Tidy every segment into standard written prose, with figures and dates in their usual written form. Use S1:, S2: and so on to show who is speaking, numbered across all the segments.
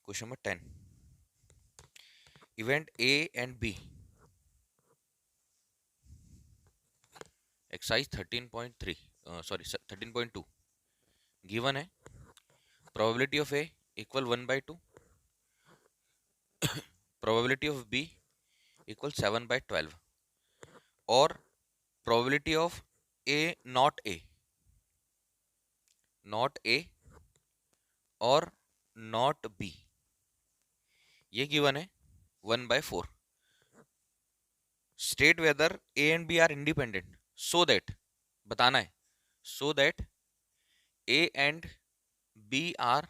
S1: Question number 10, event A and B, exercise 13.3 sorry 13.2 given है। Probability of A equal 1/2, probability of B equal 7/12 और probability of A not A और not B, ये given है 1/4। State whether A and B are independent so that, बताना है, so that A and B are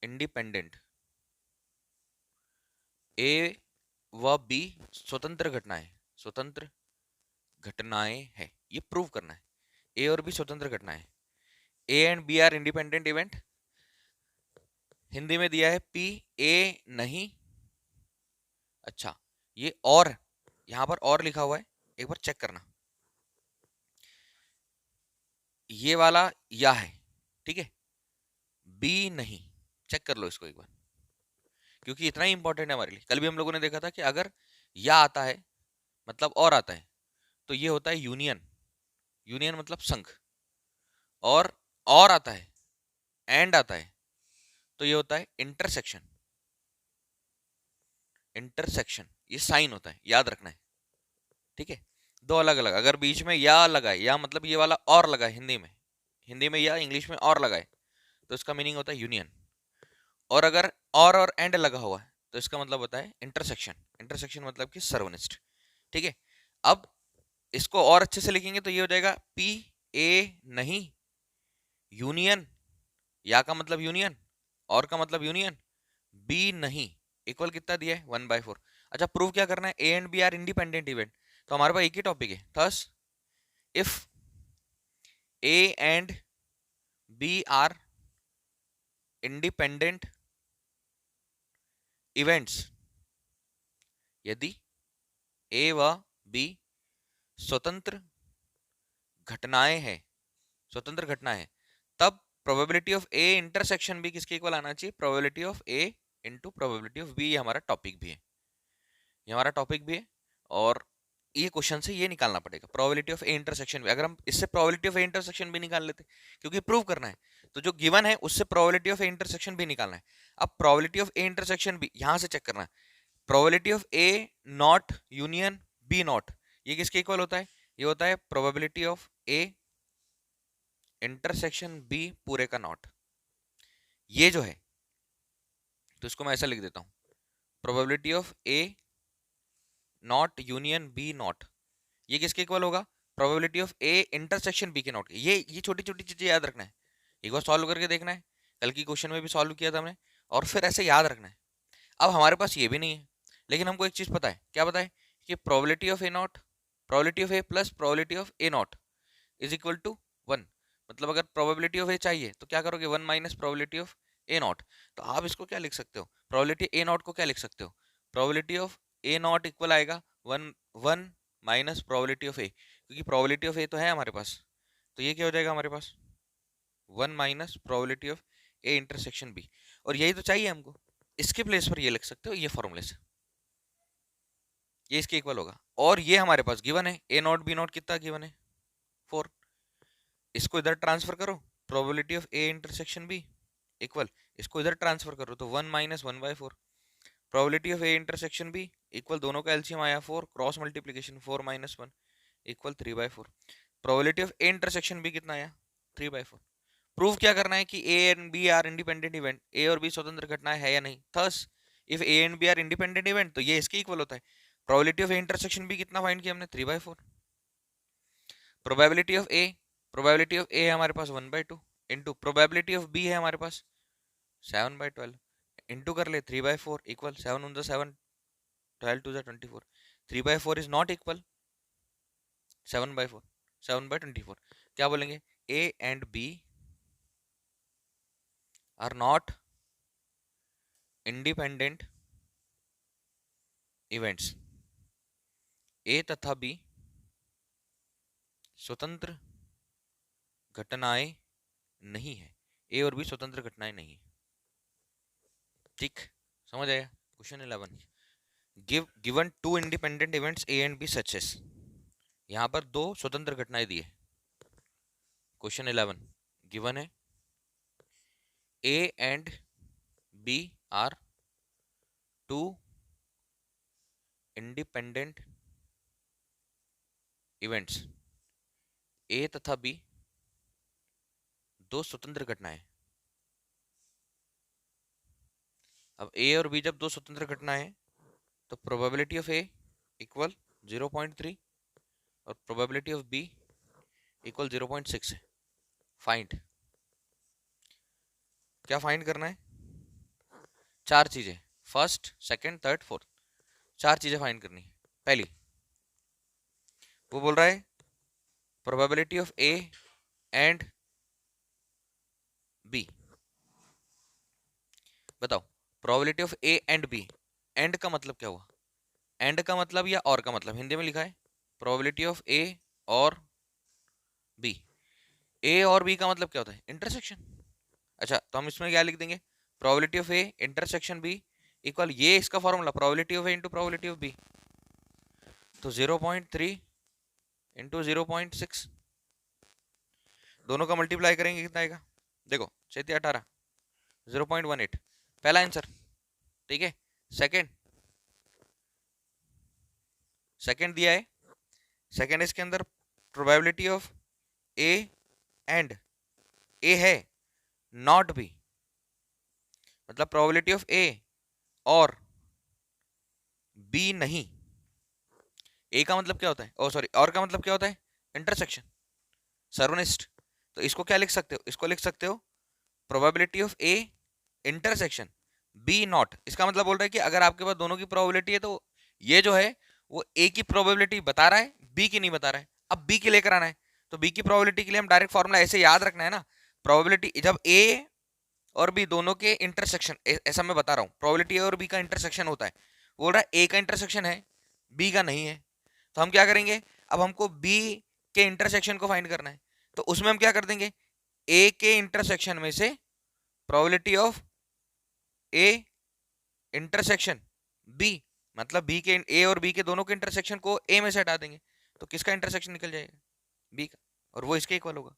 S1: independent, A व B स्वतंत्र घटनाएं है, ये प्रूव करना है। ए और बी स्वतंत्र घटनाएं, A and B are independent event, Hindi में दिया है पी ए नहीं। अच्छा, ये और यहां पर और लिखा हुआ है, एक बार चेक करना, ये वाला या है, ठीक है, बी नहीं, चेक कर लो इसको एक बार, क्योंकि इतना ही इंपॉर्टेंट है हमारे लिए। कल भी हम लोगों ने देखा था कि अगर या आता है मतलब और आता है तो ये होता है यूनियन, यूनियन मतलब संघ, और आता है एंड आता है तो ये होता है इंटरसेक्शन, इंटरसेक्शन ये साइन होता है, याद रखना है, ठीक है। दो अलग अलग, अगर बीच में या लगा है, या मतलब ये वाला और लगा है, हिंदी में या, इंग्लिश में और लगा है, तो इसका मीनिंग होता है यूनियन। और अगर और एंड लगा हुआ है तो इसका मतलब होता है इंटरसेक्शन, इंटरसेक्शन मतलब कि सर्वनिष्ठ, ठीक है। अब इसको और अच्छे से लिखेंगे तो ये हो जाएगा पी ए नहीं यूनियन, या का मतलब यूनियन, और का मतलब यूनियन, बी नहीं, इक्वल कितना दिया है 1/4। अच्छा, प्रूव क्या करना है, A and B are independent event, तो हमारे पास एक ही टॉपिक है, thus if A and B are independent events, यदि ए व बी स्वतंत्र घटनाएं हैं, स्वतंत्र घटना है, तब probability of A intersection B किसके इक्वल आना चाहिए, probability of A into probability of B, ये हमारा टॉपिक भी है, ये हमारा टॉपिक भी है। और ये क्वेश्चन से ये निकालना पड़ेगा प्रोबेबिलिटी ऑफ ए इंटरसेक्शन भी, अगर हम इससे प्रोबेबिलिटी ऑफ ए इंटरसेक्शन भी निकाल लेते, क्योंकि प्रूव करना है, तो जो गिवन है उससे प्रोबेबिलिटी ऑफ ए इंटरसेक्शन भी निकालना है। अब प्रोबेबिलिटी ऑफ ए इंटरसेक्शन भी यहां से चेक करना है, probability of A not union B not, ये किसके इक्वल होता है, ये होता है probability of A intersection B पूरे का नॉट, ये जो है, तो इसको मैं ऐसा लिख देता हूं, probability of A not union B not, ये किसके इक्वल होगा, probability of A intersection B के नॉट, ये छोटी छोटी चीजें याद रखना है, एक बार सॉल्व करके देखना है, कल की क्वेश्चन में भी सॉल्व किया था हमने, और फिर ऐसे याद रखना है। अब हमारे पास ये भी नहीं है, लेकिन हमको एक चीज पता है, क्या पता है, कि probability of A not, probability of A plus probability of A not is equal to 1, मतलब अगर प्रोबेबिलिटी ऑफ ए चाहिए तो क्या करोगे, 1 minus probability of A not, तो आप इसको क्या लिख सकते हो, प्रोबेबिलिटी ए नॉट को क्या लिख सकते हो, probability of A not equal आएगा 1 माइनस प्रोबेबिलिटी ऑफ ए, क्योंकि प्रोबेबिलिटी ऑफ ए तो है हमारे पास, तो ये क्या हो जाएगा हमारे पास 1 minus probability of A intersection B, और यही तो चाहिए हमको, इसके प्लेस पर ये लिख सकते हो, ये फॉर्मूले से ये इसके इक्वल होगा, और ये हमारे पास गिवन है ए नॉट बी नॉट कितना गिवन है 4, इसको इधर ट्रांसफर करो, probability of A intersection B equal, इसको इधर ट्रांसफर करो तो 1 minus 1/4, probability of A intersection B equal, दोनों का एलसीएम आया 4, cross multiplication 4 minus 1 equal 3/4, probability of A intersection B कितना आया 3/4। प्रूव क्या करना है कि A and B are independent event, A और बी स्वतंत्र घटनाएं है या नहीं, thus if A and B are independent event, तो ये इसके इक्वल होता है, probability of A intersection B कितना फाइंड किया हमने 3/4, probability of A, probability of A है हमारे पास 1/2 इंटू प्रोबेबिलिटी ऑफ बी है हमारे पास 7/12, इंटू कर ले 3/4 equal 7 on the 7, 12 to the 24, 3/4 is not equal 7/4, 7/24, क्या बोलेंगे, A and B are not independent events, A तथा बी स्वतंत्र घटनाएं नहीं है, ए और बी स्वतंत्र घटनाएं नहीं है, ठीक, समझ आया। Question 11, given two independent events A and B such as, यहाँ पर दो स्वतंत्र घटनाएं दी है। क्वेश्चन 11 गिवन है A and B are two independent events, A तथा बी दो स्वतंत्र घटनाएं। अब ए और बी जब दो स्वतंत्र घटनाएं हैं तो प्रोबेबिलिटी ऑफ ए इक्वल 0.3 और प्रोबेबिलिटी ऑफ बी इक्वल 0.6 है। फाइंड, क्या फाइंड करना है? चार चीजें, फर्स्ट सेकंड थर्ड फोर्थ, चार चीजें फाइंड करनी है। पहली, वो बोल रहा है probability of A and B. बताओ probability of A and B, and का मतलब क्या हुआ? एंड का मतलब या और का मतलब, हिंदी में लिखा है प्रोबेबिलिटी ऑफ ए और बी। ए और बी का मतलब क्या होता है? इंटरसेक्शन। अच्छा, तो हम इसमें क्या लिख देंगे? Probability of A intersection B equal, ये इसका formula probability of A into probability of B, तो 0.3 इंटू 0.6, दोनों का मल्टीप्लाई करेंगे कितना आएगा? देखो 6 18, 0.18 पहला आंसर। ठीक है, सेकंड, सेकंड दिया है, सेकंड इसके अंदर प्रोबेबिलिटी ऑफ ए एंड, ए है नॉट बी, मतलब प्रोबेबिलिटी ऑफ ए और बी नहीं। ए का मतलब क्या होता है? ओ सॉरी, और का मतलब क्या होता है? इंटरसेक्शन, सर्वनिष्ठ। तो इसको क्या लिख सकते हो? इसको लिख सकते हो probability of A intersection B not. इसका मतलब बोल रहा है कि अगर आपके पास दोनों की प्रोबेबिलिटी है तो ये जो है वो ए की प्रोबेबिलिटी बता रहा है, बी की नहीं बता रहा है। अब बी की लेकर आना है, तो बी की प्रोबेबिलिटी के लिए हम डायरेक्ट फॉर्मूला ऐसे याद रखना है ना, प्रोबेबिलिटी जब ए और बी दोनों के इंटरसेक्शन, ऐसा मैं बता रहा हूँ, प्रोबेबिलिटी ए और बी का इंटरसेक्शन होता है, बोल रहा है ए का इंटरसेक्शन है बी का नहीं है, तो हम क्या करेंगे? अब हमको बी के इंटरसेक्शन को फाइंड करना है, तो उसमें हम क्या कर देंगे? ए के इंटरसेक्शन में से probability of A intersection B, मतलब बी के, ए और बी के दोनों के इंटरसेक्शन को ए में से हटा देंगे, तो किसका इंटरसेक्शन निकल जाएगा? बी का, और वो इसके इक्वल होगा।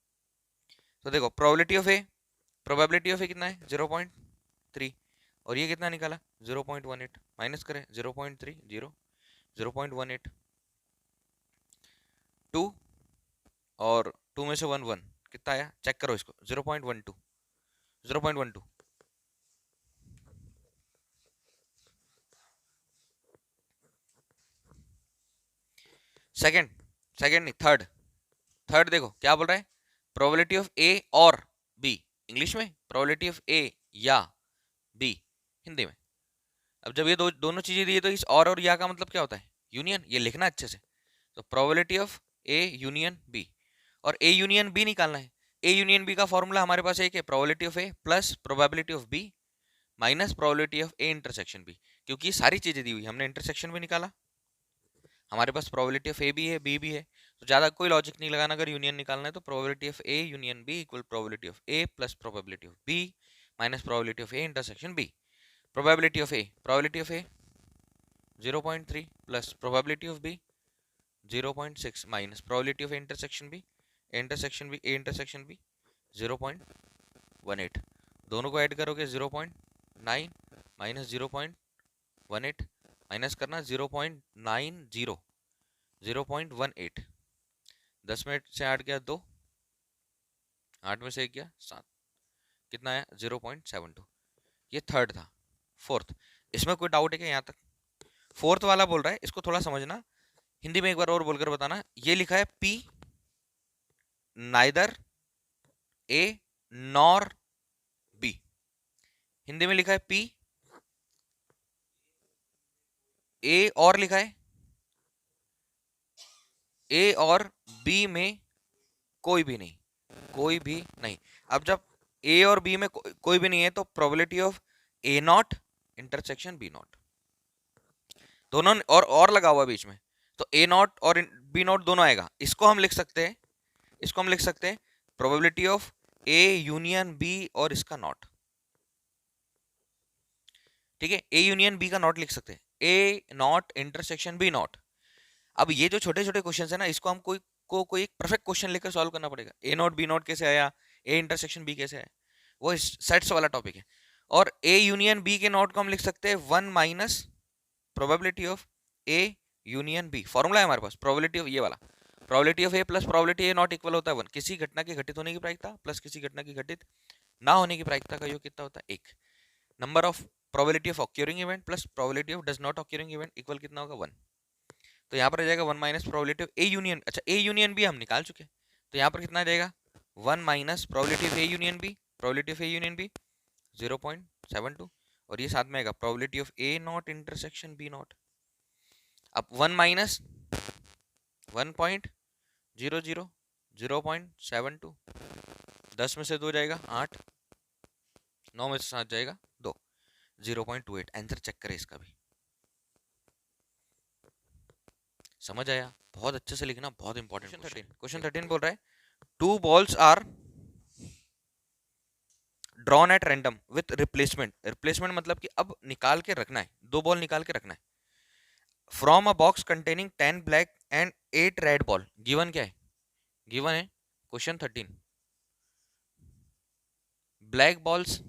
S1: तो देखो probability of A, probability of A कितना है? 0.3, और ये कितना निकाला? 0.18, माइनस करें 0.3 0, 0.18 2, और 2 में से 1 1, कितना आया? चेक करो इसको, 0.12, 0.12। सेकंड, सेकंड नहीं, थर्ड, थर्ड देखो क्या बोल रहा है? प्रोबेबिलिटी ऑफ ए और बी, इंग्लिश में प्रोबेबिलिटी ऑफ ए या बी हिंदी में। अब जब ये दोनों चीजें दी है तो इस और या का मतलब क्या होता है? यूनियन, ये लिखना अच्छे से। तो probability of A union B, और ए यूनियन बी निकालना है। ए यूनियन बी का फॉर्मूला हमारे पास एक है, probability of A plus probability of B minus probability of A intersection B, क्योंकि सारी चीजें दी हुई, हमने इंटरसेक्शन भी निकाला, हमारे पास प्रोबेबिलिटी ऑफ ए भी है बी भी है, तो ज़्यादा कोई लॉजिक नहीं लगाना। अगर यूनियन निकालना है तो probability of A union B equal probability of A plus probability of B minus probability of A intersection B. Probability of A, probability of A 0.3 plus probability of B 0.6 minus probability of intersection B, intersection B, A intersection B 0.18, दोनों को add करोगे 0.9 minus 0.18, minus करना 0.90, 0.18, 10 में से 8 गया 2, 8 में से 1 गया 7, कितना आया? 0.72। ये थर्ड था। फोर्थ, इसमें कोई डाउट है क्या यहाँ तक? फोर्थ वाला बोल रहा है, इसको थोड़ा समझना, हिंदी में एक बार और बोलकर बताना। ये लिखा है P neither A nor be, Hindi में लिखा है पी ए और लिखा है ए और बी में कोई भी नहीं, कोई भी नहीं। अब जब ए और बी में कोई भी नहीं है तो probability of A not intersection B not, दोनों और लगा हुआ बीच में, तो ए नॉट और बी नॉट दोनों आएगा। इसको हम लिख सकते हैं, इसको हम लिख सकते हैं probability of A union B और इसका नॉट। ठीक है, ए यूनियन बी का नॉट लिख सकते हैं, A not intersection B not. अब ये जो छोटे छोटे क्वेश्चन है ना, इसको हम कोई एक परफेक्ट क्वेश्चन लेकर सॉल्व करना पड़ेगा। ए नॉट बी नॉट कैसे आया, ए इंटरसेक्शन बी कैसे आया, वो सेट्स वाला टॉपिक है। और ए यूनियन बी के नॉट को हम लिख सकते हैं 1 minus probability of A union B. Formula है हमारे पास प्रोबेबिलिटी ऑफ ये वाला, probability of A plus probability A not equal होता है 1। किसी घटना के घटित होने की प्रायिकता प्लस किसी घटना की घटित ना होने की प्रायिकता का योग कितना होता है 1। Number of probability of occurring event plus probability of does not occurring event equal कितना होगा 1। तो यहाँ पर आ जाएगा 1 minus probability of A union, अच्छा ए यूनियन भी हम निकाल चुके हैं, तो यहाँ पर कितना आ जाएगा 1 minus probability of A union B, probability of A union B 0.72, और ये साथ में आएगा probability of A not intersection B not. अब 1 माइनस 1.00 0.72, 10 में से 2 जाएगा 8, 9 में से 7 जाएगा 2, 0.28। आंसर चेक करें इसका भी। समझ आया? बहुत अच्छे से लिखना, बहुत इंपॉर्टेंट। क्वेश्चन 13 बोल रहा है 2 balls are drawn at random with replacement. Replacement मतलब कि अब निकाल के रखना है, 2 बॉल निकाल के रखना है, from a box containing 10 black and 8 red ball. Given क्या है? गिवन है question 13 black balls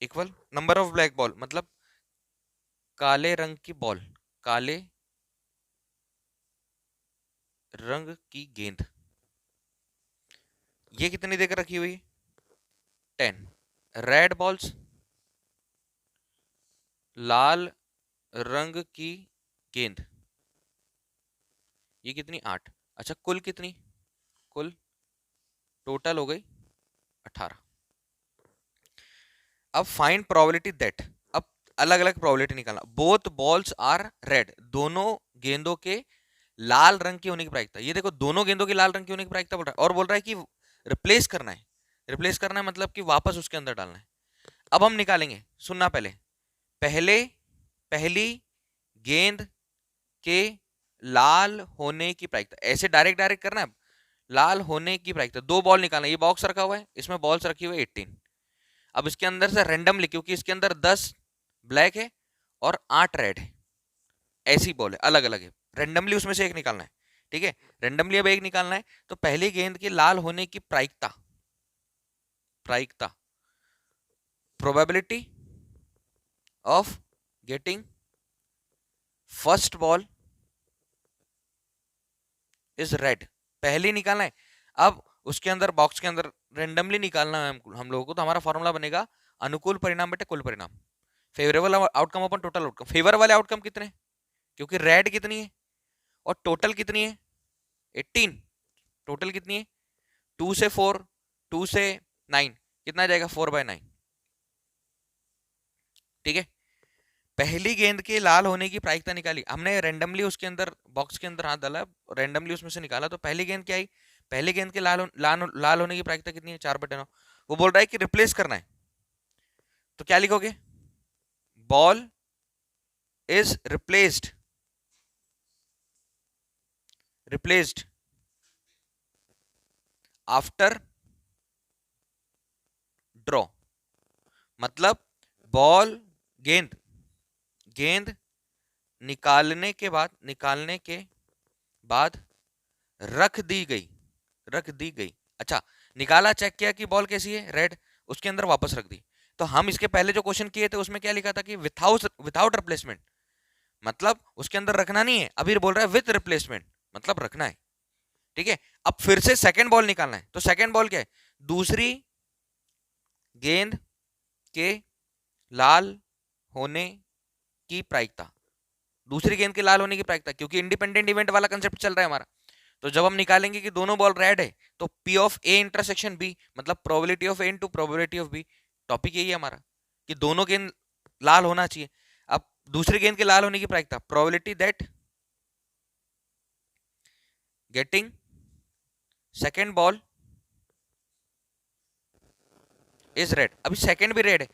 S1: equal number of black ball, मतलब काले रंग की बॉल, काले रंग की गेंद, ये कितनी देकर रखी हुई? 10। रेड बॉल्स, लाल रंग की गेंद, ये कितनी? 8। अच्छा कुल कितनी? कुल टोटल हो गई 18। अब फाइंड प्रोबेबिलिटी दैट, अब अलग अलग प्रोबेबिलिटी निकालना। बोथ बॉल्स आर रेड, दोनों गेंदों के लाल रंग की होने की प्रायिकता। ये देखो दोनों गेंदों के लाल रंग की होने की प्रायिकता बोल रहा है, और बोल रहा है कि रिप्लेस करना है। रिप्लेस करना है मतलब कि वापस उसके अंदर डालना है। अब हम निकालेंगे, सुनना पहले, पहली गेंद के लाल होने की प्रायिकता, ऐसे डायरेक्ट डायरेक्ट करना है। लाल होने की प्रायिकता, 2 बॉल निकालना, ये बॉक्स रखा हुआ है, इसमें बॉल्स रखी हुई है 18। अब इसके अंदर से रेंडमली, क्योंकि इसके अंदर 10 ब्लैक है और 8 रेड है, ऐसी बॉल है, अलग अलग है, रेंडमली उसमें से एक निकालना है। ठीक है, रेंडमली अब एक निकालना है, तो पहली गेंद के लाल होने की प्रायिकता, probability of getting first ball is red, पहली निकालना है। अब उसके अंदर बॉक्स के अंदर रेंडमली निकालना है हम लोगों को, तो हमारा फॉर्मूला बनेगा अनुकूल परिणाम बटे कुल परिणाम, फेवरेबल आउटकम अपन टोटल आउटकम। फेवर वाले आउटकम कितने? क्योंकि रेड कितनी है और टोटल कितनी है 18, टोटल कितनी है 2 से 4, 2 से 9, कितना जाएगा 4/9। ठीक है, पहली गेंद के लाल होने की प्रायिकता निकाली हमने, रेंडमली उसके अंदर बॉक्स के अंदर हाथ डाला, रेंडमली उसमें से निकाला, तो पहली गेंद क्या आई? पहली गेंद के लाल होने की प्रायिकता कितनी है? 4/9। वो बोल रहा है कि रिप्लेस करना है, तो क्या लिखोगे? Ball is replaced after draw, मतलब बॉल गेंद निकालने के बाद रख दी गई। अच्छा, निकाला, चेक किया कि बॉल कैसी है, रेड, उसके अंदर वापस रख दी। तो हम इसके पहले जो क्वेश्चन किए थे उसमें क्या लिखा था कि विथआउट रिप्लेसमेंट, मतलब उसके अंदर रखना नहीं है। अभी बोल रहा है विथ रिप्लेसमेंट, मतलब रखना है। ठीक है, अब फिर से सेकंड बॉल निकालना है, तो सेकंड बॉल क्या है? दूसरी गेंद के लाल होने की प्रायिकता, दूसरी गेंद के लाल होने की प्रायिकता, क्योंकि इंडिपेंडेंट इवेंट वाला कंसेप्ट चल रहा है हमारा। तो जब हम निकालेंगे कि दोनों बॉल रेड है, तो P of A intersection B, मतलब probability of A into probability of B, topic यही है हमारा कि दोनों गेंद लाल होना चाहिए। अब दूसरी गेंद के लाल होने की प्रायिकता, probability that getting second ball is red, अभी सेकेंड भी रेड है,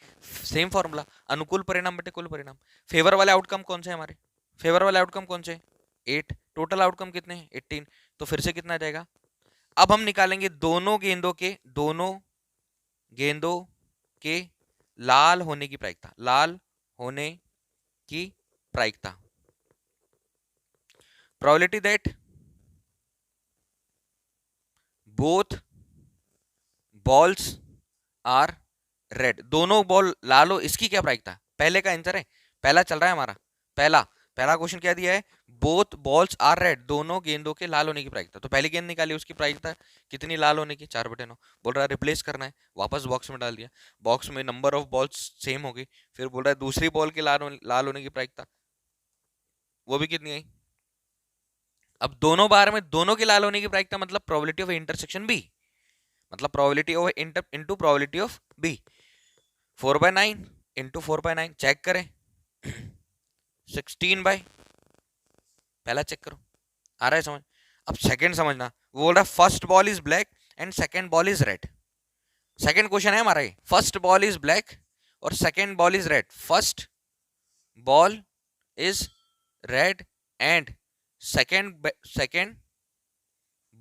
S1: सेम फॉर्मूला, अनुकूल परिणाम बटे कुल परिणाम। फेवर वाले आउटकम कौन से हैं हमारे? फेवर वाले आउटकम कौन से? 8, टोटल आउटकम कितने हैं 18, तो फिर से कितना आ जाएगा? अब हम निकालेंगे दोनों गेंदों के लाल होने की प्रायिकता, लाल होने की प्रायिकता, probability that both balls are red, दोनों बॉल लाल हो, इसकी क्या प्रायिकता, पहले का आंसर है, पहला चल रहा है हमारा, पहला पहला क्वेश्चन क्या दिया है, बोथ बॉल्स आर रेड, दोनों गेंदों के लाल होने की प्रायिकता, तो पहली गेंद निकाली, उसकी प्रायिकता कितनी लाल होने की, 4/9। बोल रहा है रिप्लेस करना है, वापस बॉक्स में डाल दिया, बॉक्स में नंबर ऑफ बॉल्स सेम हो गई, फिर बोल रहा है दूसरी बॉल के लाल होने की प्रायिकता, वो भी कितनी आई। अब दोनों बार में दोनों के लाल होने की प्रायिकता मतलब प्रोबेबिलिटी ऑफ इंटरसेक्शन बी, मतलब probability of into probability of B, 4/9 into 4/9, check करें 16 पहला चेक करो, आ रहा है समझ। अब सेकंड समझना, वो बोल रहा है first ball is black and second ball is red, second question है हमारा ये, फर्स्ट बॉल इज ब्लैक और second ball is red, first ball is red and second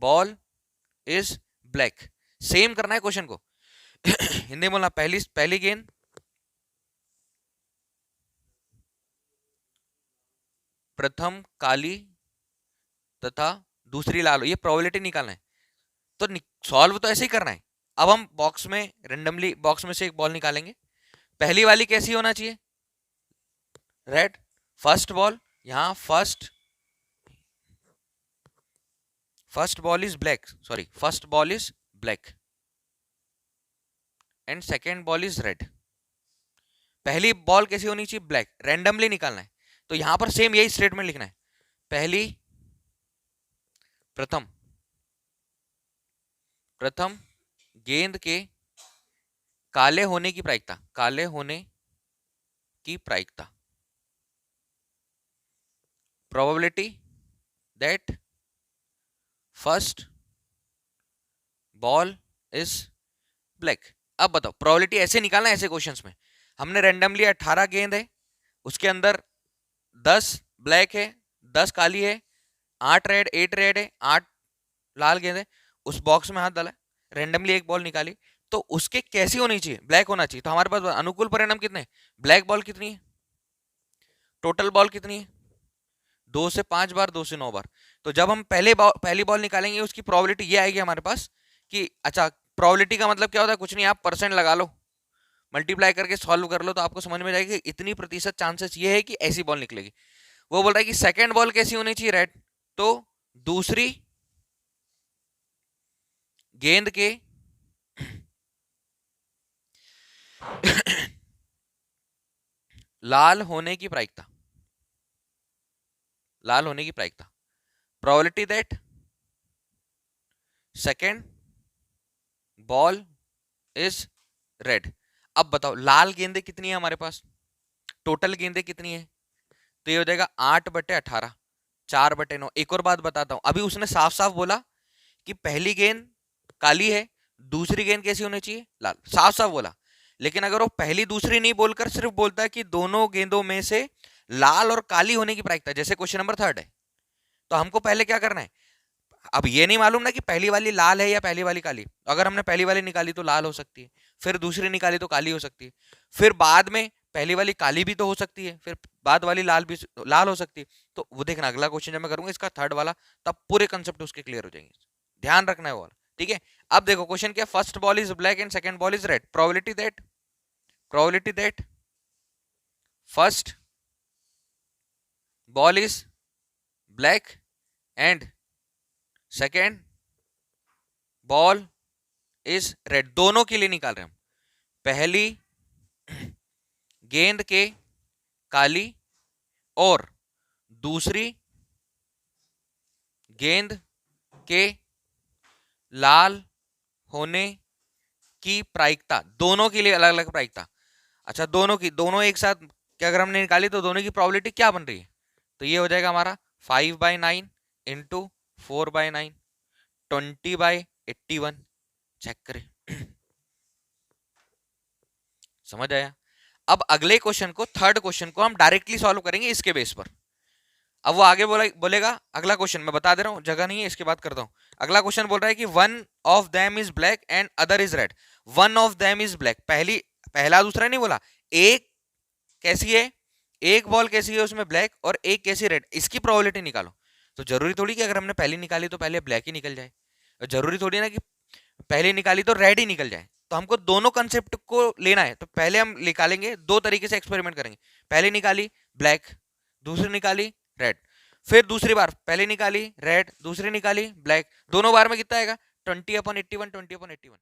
S1: ball is black, same करना है क्वेश्चन को हिंदी बोलना, पहली गेंद प्रथम काली तथा दूसरी लाल हो, ये प्रोबेबिलिटी निकालना है, तो सॉल्व तो ऐसे ही करना है। अब हम बॉक्स में रेंडमली बॉक्स में से एक बॉल निकालेंगे, पहली वाली कैसी होना चाहिए, रेड, फर्स्ट बॉल, यहां first ball is black, sorry first ball is black and second ball is red, पहली बॉल कैसी होनी चाहिए, ब्लैक, रेंडमली निकालना है, तो यहां पर सेम यही स्टेटमेंट लिखना है, पहली प्रथम गेंद के काले होने की प्रायिकता, काले होने की प्रायिकता, probability that first ball is black. अब बताओ प्रोबेबिलिटी ऐसे निकालना है, ऐसे क्वेश्चंस में हमने रैंडमली 18 गेंद है, उसके अंदर 10 ब्लैक है, 10 काली है, 8 रेड है, 8 लाल गेंद है, उस बॉक्स में हाथ डाला, रैंडमली एक बॉल निकाली, तो उसके कैसी होनी चाहिए, ब्लैक होना चाहिए, तो हमारे पास अनुकूल परिणाम कितने, ब्लैक बॉल कितनी है, टोटल बॉल कितनी है, 2 से 5 बार, 2 से 9 बार, तो जब हम पहली बॉल निकालेंगे उसकी प्रोबेबिलिटी ये आएगी हमारे पास कि, अच्छा प्रोबेबिलिटी का मतलब क्या होता है, कुछ नहीं, आप परसेंट लगा लो, मल्टीप्लाई करके सॉल्व कर लो, तो आपको समझ में जाएगी इतनी प्रतिशत चांसेस ये है कि ऐसी बॉल निकलेगी। वो बोल रहा है कि सेकंड बॉल कैसी होनी चाहिए, रेड, तो दूसरी गेंद के लाल होने की प्रायिकता, लाल होने की प्रायिकता, probability that second ball is red. अब बताओ लाल गेंदे कितनी है हमारे पास, टोटल गेंदे कितनी है, तो ये हो जाएगा 8/18, 4/9। एक और बात बताता हूं, अभी उसने साफ साफ बोला कि पहली गेंद काली है, दूसरी गेंद कैसी होनी चाहिए, लाल, साफ साफ बोला, लेकिन अगर वो पहली दूसरी नहीं बोलकर सिर्फ बोलता है कि दोनों गेंदों में से लाल और काली होने की प्रायिकता, जैसे क्वेश्चन नंबर 3 है, तो हमको पहले क्या करना है, अब ये नहीं मालूम ना कि पहली वाली लाल है या पहली वाली काली, अगर हमने पहली वाली निकाली तो लाल हो सकती है, फिर दूसरी निकाली तो काली हो सकती है, फिर बाद में पहली वाली काली भी तो हो सकती है, फिर बाद वाली लाल भी लाल हो सकती है, तो वो देखना अगला क्वेश्चन जब मैं करूंगा इसका थर्ड वाला, तब पूरे कंसेप्ट उसके क्लियर हो जाएंगे, ध्यान रखना है वो, ठीक है। अब देखो क्वेश्चन क्या, first ball is black and second ball is red, probability that first ball is black and second ball is red, दोनों के लिए निकाल रहे हैं हम, पहली गेंद के काली और दूसरी गेंद के लाल होने की प्रायिकता, दोनों के लिए अलग अलग प्रायिकता, अच्छा दोनों एक साथ क्या अगर हमने निकाली तो दोनों की प्रोबेबिलिटी क्या बन रही है, तो ये हो जाएगा हमारा 5/9 इंटू 4/9, 20/81, चेक करें समझ आया। अब अगले क्वेश्चन को, थर्ड क्वेश्चन को हम डायरेक्टली सॉल्व करेंगे इसके बेस पर। अब वो आगे बोलेगा अगला क्वेश्चन, मैं बता दे रहा हूं, जगह नहीं है इसके बाद करता हूं। अगला क्वेश्चन बोल रहा है कि one of them is black and other is red, one of them is black, पहला दूसरा नहीं बोला, एक कैसी है, एक बॉल कैसी है उसमें ब्लैक और एक कैसी रेड, इसकी प्रोबेबिलिटी निकालो। तो जरूरी थोड़ी कि अगर हमने पहली निकाली तो पहले ब्लैक ही निकल जाए, और जरूरी थोड़ी ना कि पहले निकाली तो रेड ही निकल जाए। तो हमको दोनों कंसेप्ट को लेना है, तो पहले हम निकालेंगे, दो तरीके से एक्सपेरिमेंट करेंगे। पहले निकाली ब्लैक, दूसरी निकाली रेड, फिर दूसरी बार पहले निकाली रेड, दूसरी निकाली ब्लैक, दोनों बार में कितना आएगा, 20/81, 20/81।